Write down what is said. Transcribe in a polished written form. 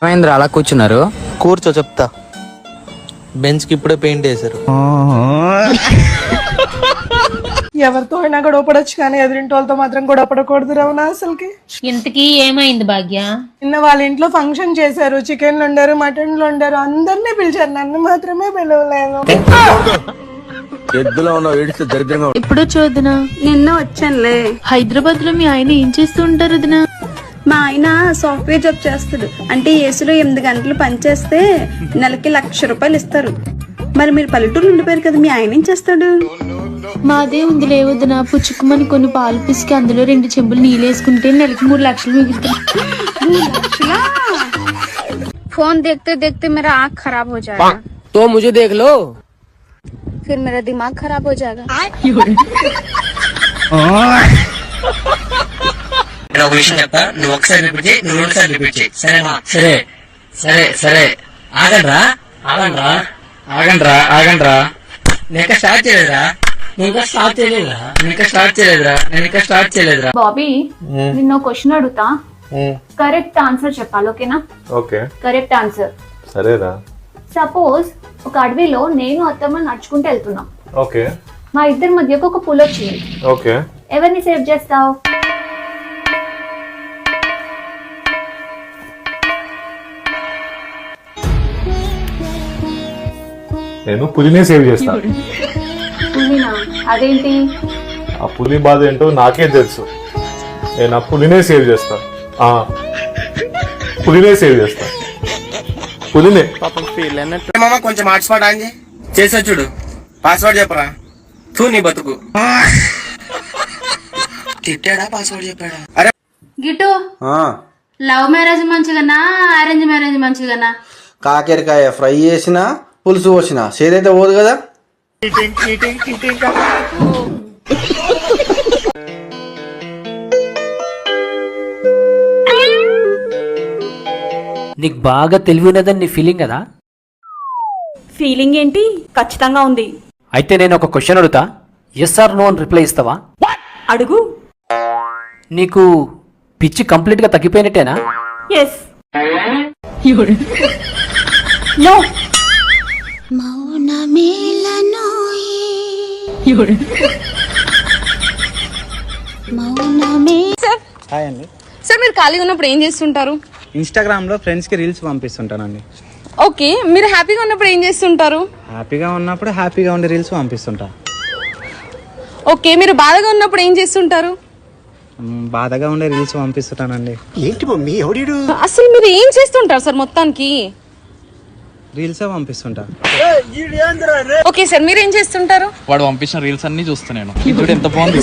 మహేంద్ర అలా కూర్చున్నారు. కూర్చో చెప్తా. బెంచ్ కి ఇప్పుడే పెయింట్ వేశారు. ఎవరితో అయినా గొడవ పడొచ్చు కానీ ఎదురింటి వాళ్ళతో మాత్రం గొడవ పడకూడదు రవణ. అసలుకి ఇంతకీ ఏమైంది భాగ్య? నిన్న వాళ్ళ ఇంట్లో ఫంక్షన్ చేశారు. చికెన్లు వండారు, మటన్లు వండారు, అందరినీ పిలిచారు, నన్ను మాత్రమే పిలవలేదు. ఎద్దులో ఉన్న ఏడిస్తే దరిద్రంగా. ఇప్పుడు చూద్దునా? నిన్న వచ్చానులే. హైదరాబాద్ లో మీ ఆయన ఏం చేస్తూ ఉంటారు వదినా? మా ఆయన సాఫ్ట్వేర్ జాబ్ చేస్తాడు. అంటే ఏసీలో 8 గంటలు పనిచేస్తే నెలకి 1,00,000 రూపాయలు ఇస్తారు. మరి మీరు పల్లెటూరు ఉండిపోయారు కదా, మీ ఆయన ఏం చేస్తాడు? మాదే ఉంది లేవద్దునా, పుచ్చుకుమని కొన్ని పాలు పిసికి అందులో 2 చెంబులు నీళ్ళు వేసుకుంటే నెలకి 3 లక్షలు మిగులుతాయి. 3 లక్షలా? फोन देखते देखते मेरा आँख खराब हो जाएगा. तो मुझे देख लो. फिर मेरा दिमाग खराब हो जाएगा. ఒక విషయం చెప్తా, నువ్వు ఒకసారి రిపీట్ చేయి, నువ్వు 2 సార్లు రిపీట్ చేయి, సరేనా? సరే సరే సరే. ఆగండ్రా ఆగండ్రా ఆగండ్రా ఆగండ్రా. నేను ఇంకా స్టార్ట్ చేయలేదురా. బాబీ, నిన్న క్వశ్చన్ అడుగుతా, కరెక్ట్ ఆన్సర్ చెప్పాలి, ఓకేనా? Okay, correct answer. సరేరా. సపోజ్ ఒక అడవిలో నేను అత్తమ్మ నడుచుకుంటూ వెళ్తున్నాం. ఓకే. మా ఇద్దరి మధ్యకు ఒక పులి వచ్చింది. ఓకే. ఎవరిని సేవ్ చేస్తావు? నేను పులినే సేవ్ చేస్తాను. పులినా? అదేంటి? ఆ పులి బాధ ఏంటో నాకే తెలుసు. నేను ఆ పులినే సేవ్ చేస్తా. పులినే సేవ్ చేస్తా. పులినే. మామ కొంచెం హాట్స్పాట్ ఆన్ చేసా చూడు. పాస్వర్డ్ చెప్పరా. తూ నీ బతుకు. తిట్టాడా? పాస్వర్డ్ చెప్పాడా? అరే గిట్టు, లవ్ మ్యారేజ్ మంచిగానా అరేంజ్ మ్యారేజ్ మంచిగానా? కాకరకాయ ఫ్రై చేసినా పులుసు పోసినా సేదైతే పోదు కదా. నీకు బాగా తెలివి ఉన్నదని నీ ఫీలింగ్ కదా? ఫీలింగ్ ఏంటి? ఖచ్చితంగా ఉంది. అయితే నేను ఒక క్వశ్చన్ అడుగుతా, ఎస్ ఆర్ నో అని రిప్లై ఇస్తావా? అడుగు. నీకు పిచ్చి కంప్లీట్ గా తగ్గిపోయినట్టేనా? ఎస్. నో. హాయ్ అండి. సార్, మీరు ఖాళీగా ఉన్నప్పుడు ఏం చేస్తుంటారు? ఇన్స్టాగ్రామ్ లో ఫ్రెండ్స్ కి రీల్స్ పంపిస్తుంటానండి. ఓకే, మీరు హ్యాపీగా ఉన్నప్పుడు ఏం చేస్తుంటారు? హ్యాపీగా ఉన్నప్పుడు హ్యాపీగా ఉండే రీల్స్ పంపిస్తుంటా. ఓకే, మీరు బాధగా ఉన్నప్పుడు ఏం చేస్తుంటారు? బాధగా ఉండే రీల్స్ పంపిస్తుంటానండి. ఏంటి మమ్మీ ఎవడు? అసలు మీరు ఏం చేస్తుంటారు సార్ మొత్తానికి? రీల్సే పంపిస్తుంటా. ఓకే సార్, మీరు ఏం చేస్తుంటారు? వాడు పంపించిన రీల్స్ అన్ని చూస్తా నేను. ఇప్పుడు ఎంత బాగుంది.